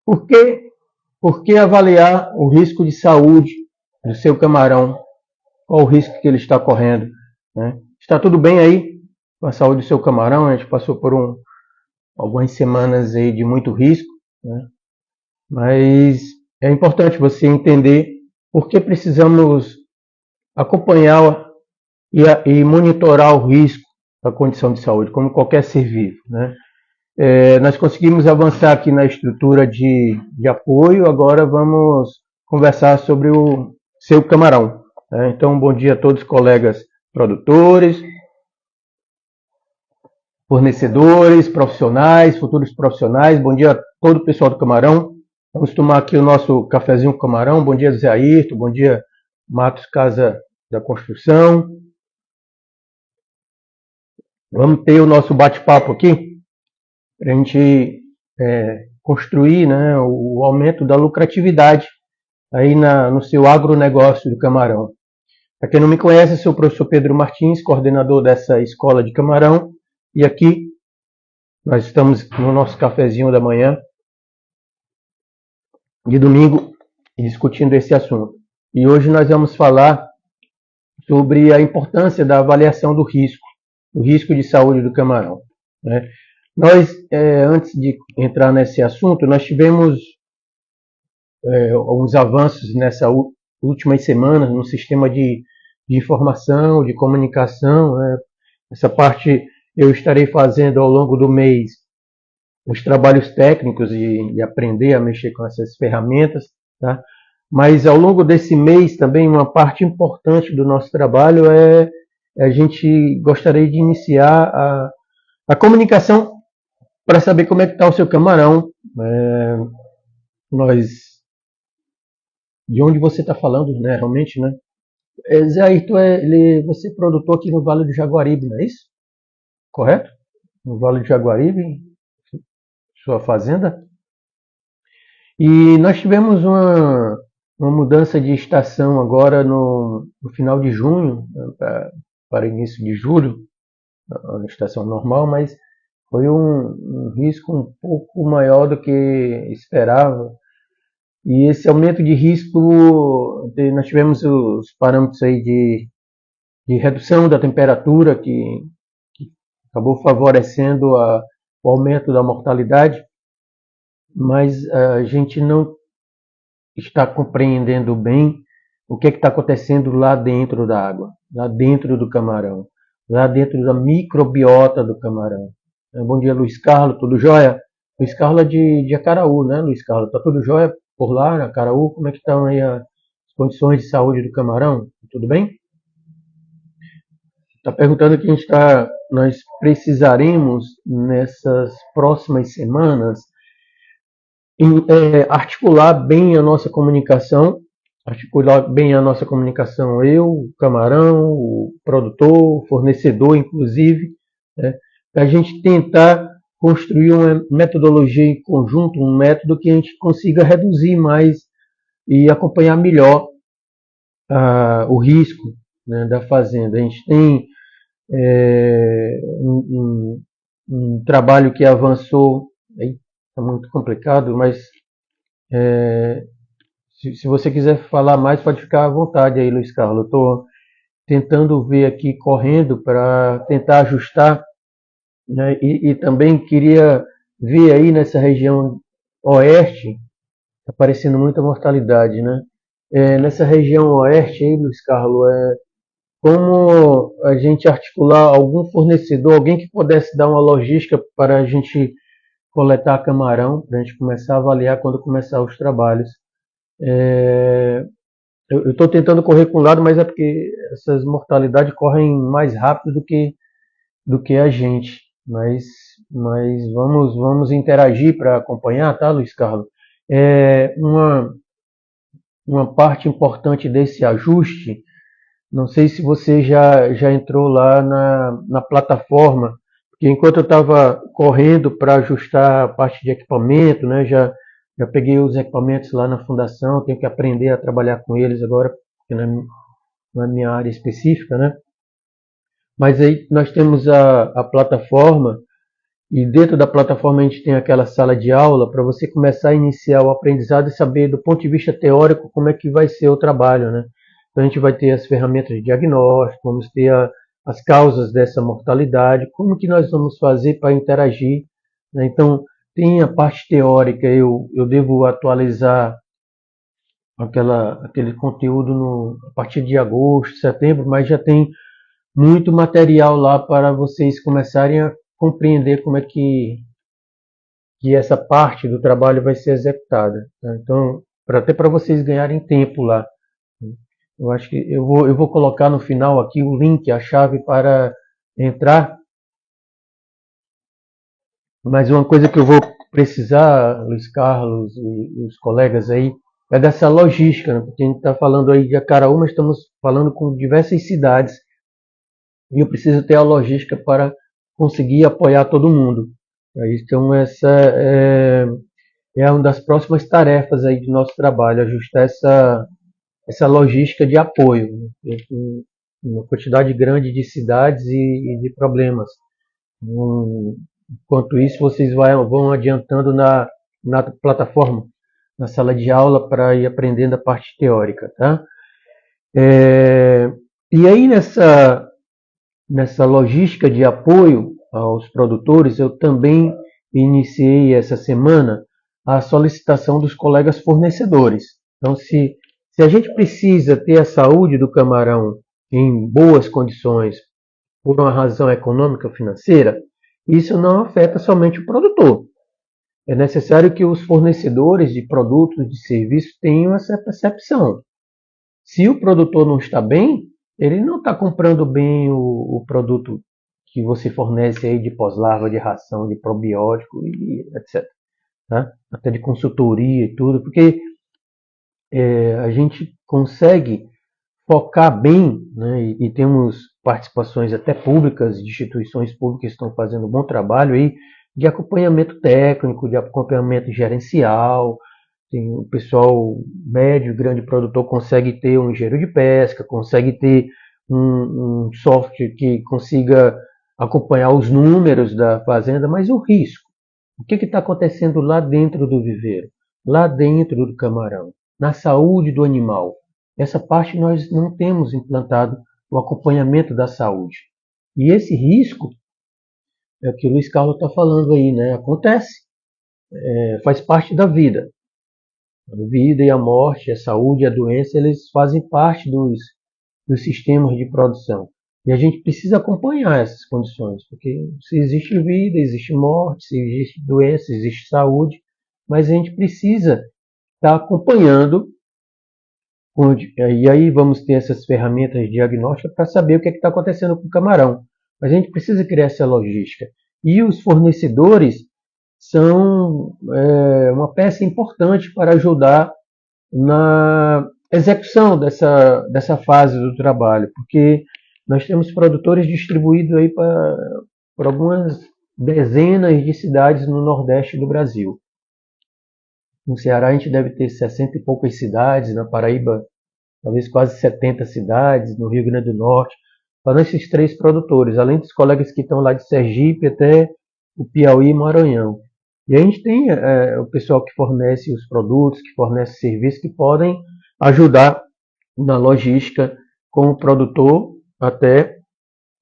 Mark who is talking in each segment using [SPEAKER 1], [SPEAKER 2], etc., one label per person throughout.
[SPEAKER 1] Por que, por que avaliar o risco de saúde do seu camarão? Qual o risco que ele está correndo? Né? Está tudo bem aí com a saúde do seu camarão? A gente passou por algumas semanas aí de muito risco, né? Mas é importante você entender por que precisamos acompanhar e monitorar o risco da condição de saúde, como qualquer ser vivo, né? Nós conseguimos avançar aqui na estrutura de apoio, agora vamos conversar sobre o seu camarão. Né? Então, bom dia a todos os colegas produtores, fornecedores, profissionais, futuros profissionais, bom dia a todo o pessoal do camarão. Vamos tomar aqui o nosso cafezinho com camarão. Bom dia, Zé Ayrton, bom dia, Matos Casa da Construção. Vamos ter o nosso bate-papo aqui, para a gente construir, né, o aumento da lucratividade aí no seu agronegócio do camarão. Para quem não me conhece, eu sou o professor Pedro Martins, coordenador dessa escola de camarão, e aqui nós estamos no nosso cafezinho da manhã, de domingo, discutindo esse assunto. E hoje nós vamos falar sobre a importância da avaliação do risco de saúde do camarão. Né? Nós, antes de entrar nesse assunto, nós tivemos alguns avanços nessas últimas semanas no sistema de informação, de comunicação. Né? Essa parte eu estarei fazendo ao longo do mês os trabalhos técnicos e aprender a mexer com essas ferramentas. Tá? Mas ao longo desse mês também uma parte importante do nosso trabalho a gente gostaria de iniciar a comunicação para saber como é que está o seu camarão. De onde você está falando, né? Realmente, né? Zé Ayrton, você é produtor aqui no Vale do Jaguaribe, não é isso? Correto? No Vale do Jaguaribe, sua fazenda. E nós tivemos uma mudança de estação agora no final de junho, né, para início de julho, a estação normal, mas foi um risco um pouco maior do que esperava. E esse aumento de risco, nós tivemos os parâmetros aí de redução da temperatura, que acabou favorecendo o aumento da mortalidade, mas a gente não está compreendendo bem o que está acontecendo lá dentro da água, lá dentro do camarão, lá dentro da microbiota do camarão. Bom dia, Luiz Carlos, tudo jóia? Luiz Carlos é de Acaraú, né, Luiz Carlos? Está tudo jóia por lá, na Acaraú? Como é que estão aí as condições de saúde do camarão? Tudo bem? Está perguntando que nós precisaremos, nessas próximas semanas, articular bem a nossa comunicação, eu, o camarão, o produtor, o fornecedor, inclusive, né, para a gente tentar construir uma metodologia em conjunto, um método que a gente consiga reduzir mais e acompanhar melhor o risco, né, da fazenda. A gente tem um trabalho que avançou, está muito complicado, mas se você quiser falar mais, pode ficar à vontade aí, Luiz Carlos. Eu estou tentando ver aqui, correndo, para tentar ajustar, né? E também queria ver aí nessa região oeste, aparecendo muita mortalidade, né? Nessa região oeste aí, Luiz Carlos, como a gente articular algum fornecedor, alguém que pudesse dar uma logística para a gente coletar camarão, para a gente começar a avaliar quando começar os trabalhos. Eu estou tentando correr com o lado, mas é porque essas mortalidades correm mais rápido do que a gente. Mas vamos interagir para acompanhar, tá, Luiz Carlos? Uma parte importante desse ajuste, não sei se você já entrou lá na plataforma, porque enquanto eu estava correndo para ajustar a parte de equipamento, né, já peguei os equipamentos lá na fundação, tenho que aprender a trabalhar com eles agora, porque não é minha área específica, né? Mas aí nós temos a plataforma E dentro da plataforma a gente tem aquela sala de aula para você começar a iniciar o aprendizado e saber do ponto de vista teórico como é que vai ser o trabalho, né? Então a gente vai ter as ferramentas de diagnóstico, vamos ter as causas dessa mortalidade, como que nós vamos fazer para interagir, né? Então tem a parte teórica, eu devo atualizar aquele conteúdo a partir de agosto, setembro, mas já tem muito material lá para vocês começarem a compreender como é que essa parte do trabalho vai ser executada. Tá? Então, até para vocês ganharem tempo lá. Eu acho que eu vou colocar no final aqui o link, a chave para entrar. Mas uma coisa que eu vou precisar, Luiz Carlos e os colegas aí, é dessa logística, né? Porque a gente está falando aí de Acaraú, mas estamos falando com diversas cidades e eu preciso ter a logística para conseguir apoiar todo mundo. Então essa é uma das próximas tarefas aí do nosso trabalho, ajustar essa logística de apoio, né? Uma quantidade grande de cidades e de problemas. Enquanto isso, vocês vão adiantando na plataforma, na sala de aula, para ir aprendendo a parte teórica. Tá? E aí, nessa logística de apoio aos produtores, eu também iniciei essa semana a solicitação dos colegas fornecedores. Então, se a gente precisa ter a saúde do camarão em boas condições por uma razão econômica ou financeira, isso não afeta somente o produtor. É necessário que os fornecedores de produtos, de serviços, tenham essa percepção. Se o produtor não está bem, ele não está comprando bem o produto que você fornece aí de pós-larva, de ração, de probiótico e etc. Tá? Até de consultoria e tudo, porque a gente consegue focar bem, né, e temos participações até públicas, de instituições públicas que estão fazendo um bom trabalho aí de acompanhamento técnico, de acompanhamento gerencial. Tem o pessoal médio, grande produtor consegue ter um engenheiro de pesca, consegue ter um software que consiga acompanhar os números da fazenda, mas o risco, o que está acontecendo lá dentro do viveiro, lá dentro do camarão, na saúde do animal. Essa parte nós não temos implantado o acompanhamento da saúde. E esse risco é o que o Luiz Carlos está falando aí, né? Acontece, faz parte da vida. A vida e a morte, a saúde e a doença, eles fazem parte dos sistemas de produção. E a gente precisa acompanhar essas condições, porque se existe vida, existe morte, se existe doença, existe saúde, mas a gente precisa estar acompanhando. E aí vamos ter essas ferramentas de diagnóstico para saber o que está acontecendo com o camarão. Mas a gente precisa criar essa logística. E os fornecedores são uma peça importante para ajudar na execução dessa fase do trabalho, porque nós temos produtores distribuídos aí por algumas dezenas de cidades no Nordeste do Brasil. No Ceará a gente deve ter 60 e poucas cidades, na Paraíba talvez quase 70 cidades, no Rio Grande do Norte, para esses 3 produtores, além dos colegas que estão lá de Sergipe até o Piauí e Maranhão. E a gente tem o pessoal que fornece os produtos, que fornece serviços, que podem ajudar na logística com o produtor até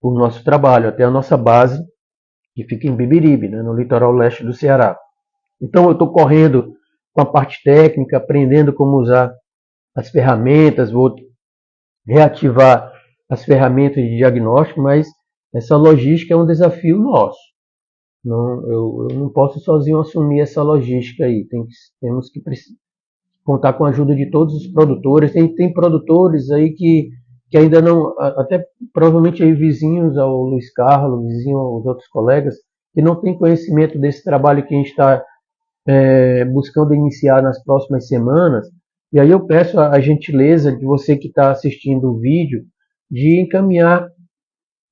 [SPEAKER 1] o nosso trabalho, até a nossa base, que fica em Bibiribe, né, no litoral leste do Ceará. Então eu estou correndo com a parte técnica, aprendendo como usar as ferramentas, vou reativar as ferramentas de diagnóstico, mas essa logística é um desafio nosso. Eu não posso sozinho assumir essa logística aí. Temos que contar com a ajuda de todos os produtores. Tem produtores aí que ainda não, até provavelmente aí vizinhos ao Luiz Carlos, vizinhos aos outros colegas, que não têm conhecimento desse trabalho que a gente está buscando iniciar nas próximas semanas. E aí eu peço a gentileza de você que está assistindo o vídeo de encaminhar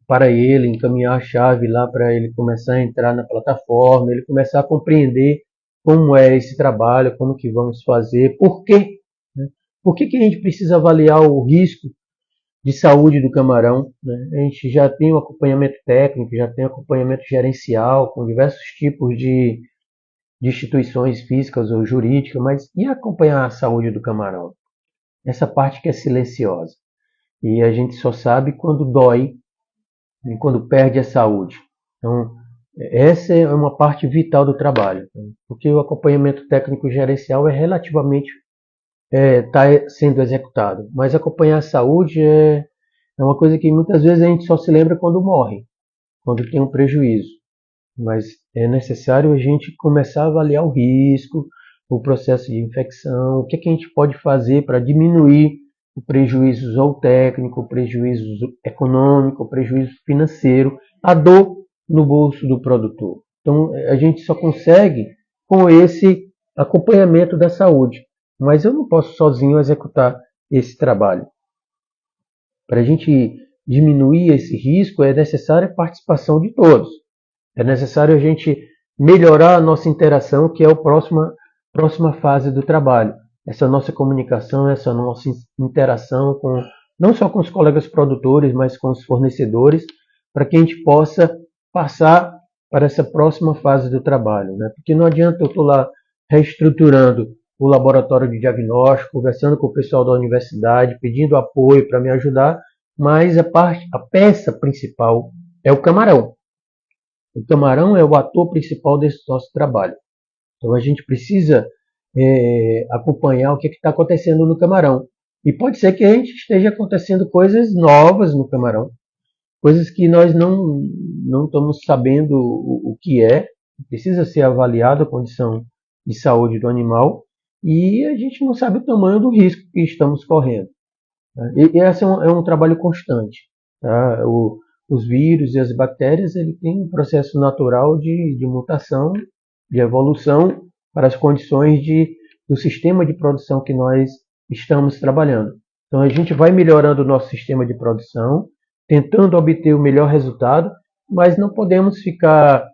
[SPEAKER 1] para ele, encaminhar a chave lá para ele começar a entrar na plataforma, ele começar a compreender como é esse trabalho, como que vamos fazer, por quê? Né? Por que a gente precisa avaliar o risco de saúde do camarão, né? A gente já tem o acompanhamento técnico, já tem acompanhamento gerencial com diversos tipos de instituições físicas ou jurídicas, mas e acompanhar a saúde do camarão? Essa parte que é silenciosa. E a gente só sabe quando dói e quando perde a saúde. Então, essa é uma parte vital do trabalho, porque o acompanhamento técnico gerencial é relativamente está sendo executado, mas acompanhar a saúde é uma coisa que muitas vezes a gente só se lembra quando morre, quando tem um prejuízo. Mas é necessário a gente começar a avaliar o risco, o processo de infecção, o que, é que a gente pode fazer para diminuir o prejuízo ou técnico, o prejuízo econômico, o prejuízo financeiro, a dor no bolso do produtor. Então a gente só consegue com esse acompanhamento da saúde. Mas eu não posso sozinho executar esse trabalho. Para a gente diminuir esse risco é necessária a participação de todos. É necessário a gente melhorar a nossa interação, que é a próxima fase do trabalho. Essa nossa comunicação, essa nossa interação com não só com os colegas produtores, mas com os fornecedores, para que a gente possa passar para essa próxima fase do trabalho, né? Porque não adianta eu estar lá reestruturando o laboratório de diagnóstico, conversando com o pessoal da universidade, pedindo apoio para me ajudar, mas a peça principal é o camarão. O camarão é o ator principal desse nosso trabalho. Então a gente precisa acompanhar o que está acontecendo no camarão. E pode ser que a gente esteja acontecendo coisas novas no camarão, coisas que nós não estamos sabendo o que é. Precisa ser avaliada a condição de saúde do animal e a gente não sabe o tamanho do risco que estamos correndo. E esse é um trabalho constante. Tá? Os vírus e as bactérias ele têm um processo natural de mutação, de evolução para as condições do sistema de produção que nós estamos trabalhando. Então a gente vai melhorando o nosso sistema de produção, tentando obter o melhor resultado, mas não podemos ficar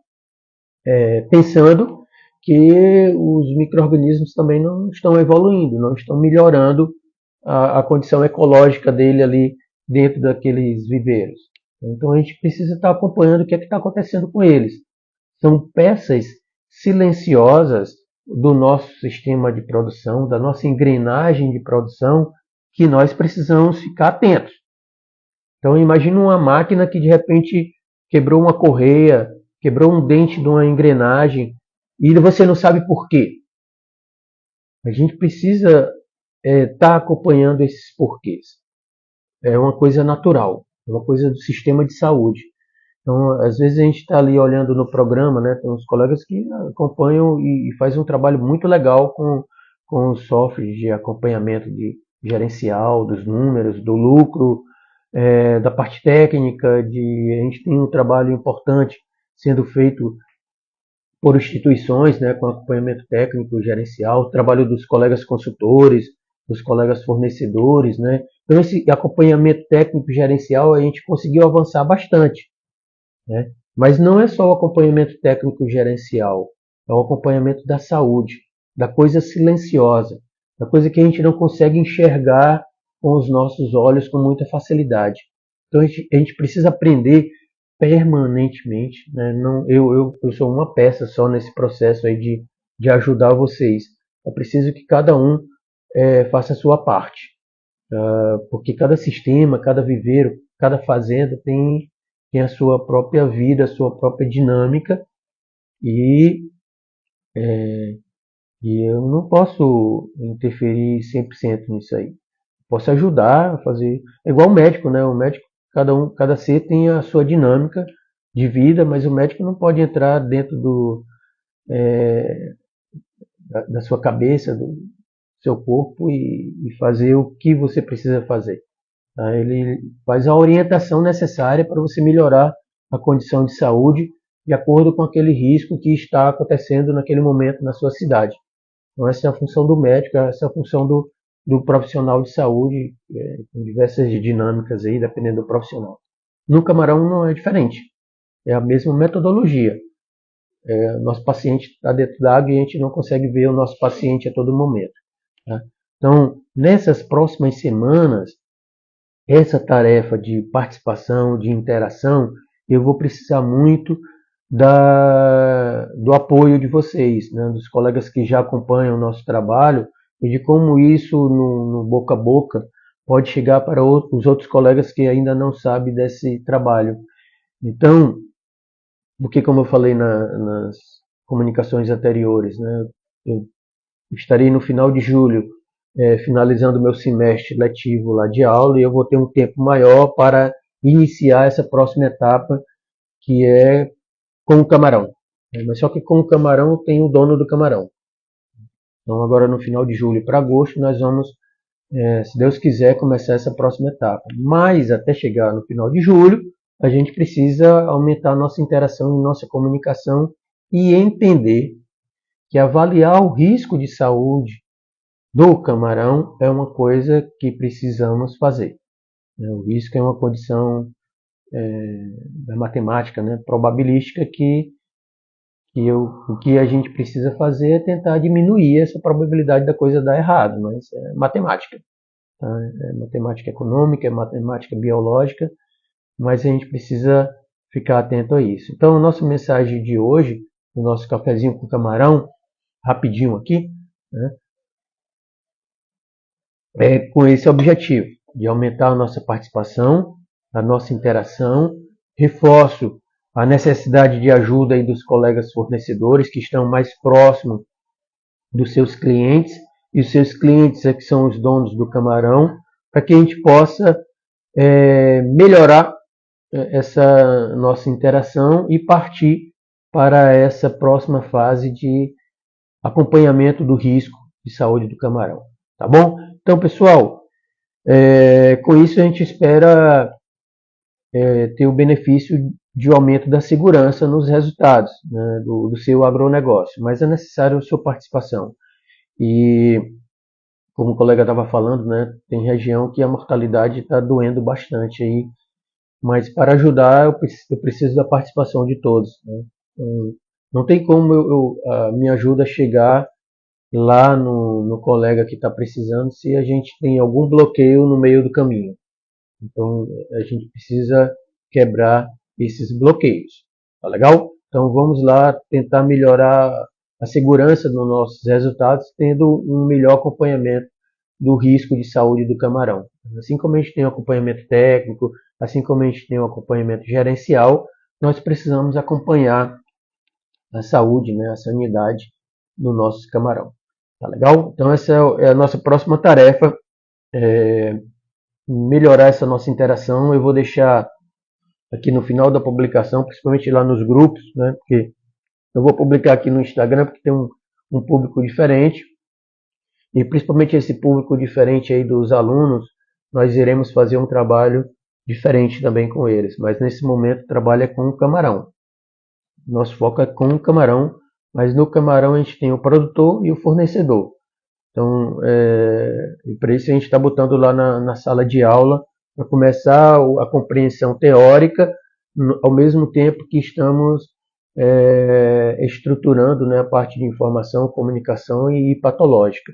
[SPEAKER 1] pensando que os micro-organismos também não estão evoluindo, não estão melhorando a condição ecológica dele ali dentro daqueles viveiros. Então a gente precisa estar acompanhando o que é que está acontecendo com eles. São peças silenciosas do nosso sistema de produção, da nossa engrenagem de produção, que nós precisamos ficar atentos. Então imagine uma máquina que de repente quebrou uma correia, quebrou um dente de uma engrenagem e você não sabe por quê. A gente precisa estar acompanhando esses porquês. É uma coisa natural, é uma coisa do sistema de saúde. Então, às vezes a gente está ali olhando no programa, né? Tem uns colegas que acompanham e fazem um trabalho muito legal com os softwares de acompanhamento de gerencial, dos números, do lucro, da parte técnica, a gente tem um trabalho importante sendo feito por instituições, né, com acompanhamento técnico, gerencial, o trabalho dos colegas consultores, dos colegas fornecedores, né? Então esse acompanhamento técnico gerencial a gente conseguiu avançar bastante, né? Mas não é só o acompanhamento técnico gerencial, é o acompanhamento da saúde, da coisa silenciosa, da coisa que a gente não consegue enxergar com os nossos olhos com muita facilidade. Então a gente precisa aprender permanentemente, né? Não, eu sou uma peça só nesse processo aí de ajudar vocês. É preciso que cada um faça a sua parte, porque cada sistema, cada viveiro, cada fazenda tem a sua própria vida, a sua própria dinâmica e, e eu não posso interferir 100% nisso aí. Posso ajudar a fazer. É igual o médico, né? O médico, cada ser tem a sua dinâmica de vida, mas o médico não pode entrar dentro da sua cabeça, do seu corpo e fazer o que você precisa fazer. Tá? Ele faz a orientação necessária para você melhorar a condição de saúde de acordo com aquele risco que está acontecendo naquele momento na sua cidade. Então essa é a função do médico, essa é a função do profissional de saúde, com diversas dinâmicas aí, dependendo do profissional. No camarão não é diferente, é a mesma metodologia. Nosso paciente está dentro da água e a gente não consegue ver o nosso paciente a todo momento. Tá? Então, nessas próximas semanas, essa tarefa de participação, de interação, eu vou precisar muito do apoio de vocês, né, dos colegas que já acompanham o nosso trabalho e de como isso no boca a boca pode chegar para os outros colegas que ainda não sabem desse trabalho. Então, porque como eu falei nas comunicações anteriores, né, eu estarei no final de julho finalizando meu semestre letivo lá de aula e eu vou ter um tempo maior para iniciar essa próxima etapa que é com o camarão. Mas só que com o camarão tem o dono do camarão. Então agora no final de julho para agosto nós vamos, se Deus quiser, começar essa próxima etapa. Mas até chegar no final de julho, a gente precisa aumentar a nossa interação e nossa comunicação e entender que avaliar o risco de saúde do camarão é uma coisa que precisamos fazer. O risco é uma condição da matemática, né, probabilística o que a gente precisa fazer é tentar diminuir essa probabilidade da coisa dar errado, mas é matemática. Tá? É matemática econômica, é matemática biológica, mas a gente precisa ficar atento a isso. Então, a nossa mensagem de hoje, o nosso cafezinho com camarão, rapidinho aqui, né, é com esse objetivo, de aumentar a nossa participação, a nossa interação. Reforço a necessidade de ajuda aí dos colegas fornecedores que estão mais próximos dos seus clientes, e os seus clientes é que são os donos do camarão, para que a gente possa melhorar essa nossa interação e partir para essa próxima fase de acompanhamento do risco de saúde do camarão. Tá bom? Então, pessoal, com isso a gente espera ter o benefício de aumento da segurança nos resultados, né, do seu agronegócio, mas é necessário a sua participação. E, como o colega estava falando, né, tem região que a mortalidade está doendo bastante aí, mas para ajudar eu preciso da participação de todos. Né? Então, não tem como a minha ajuda chegar lá no colega que está precisando se a gente tem algum bloqueio no meio do caminho. Então a gente precisa quebrar esses bloqueios. Tá legal? Então vamos lá tentar melhorar a segurança dos nossos resultados, tendo um melhor acompanhamento do risco de saúde do camarão. Assim como a gente tem um acompanhamento técnico, assim como a gente tem um acompanhamento gerencial, nós precisamos acompanhar a saúde, né, a sanidade do nosso camarão. Tá legal? Então essa é a nossa próxima tarefa, melhorar essa nossa interação. Eu vou deixar aqui no final da publicação, principalmente lá nos grupos, né, porque eu vou publicar aqui no Instagram porque tem um público diferente, e principalmente esse público diferente aí dos alunos, nós iremos fazer um trabalho diferente também com eles, mas nesse momento o trabalho é com o camarão. Nosso foco é com o camarão, mas no camarão a gente tem o produtor e o fornecedor. Então, para isso a gente está botando lá na sala de aula para começar a compreensão teórica, ao mesmo tempo que estamos estruturando, né, a parte de informação, comunicação e patológica,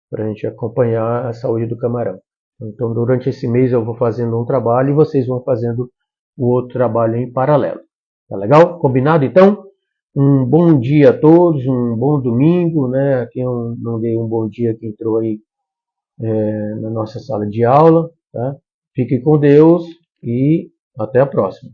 [SPEAKER 1] para a gente acompanhar a saúde do camarão. Então, durante esse mês eu vou fazendo um trabalho e vocês vão fazendo o outro trabalho em paralelo. Tá legal? Combinado então? Um bom dia a todos, um bom domingo, né? Quem eu não dei um bom dia que entrou aí na nossa sala de aula, tá? Fique com Deus e até a próxima.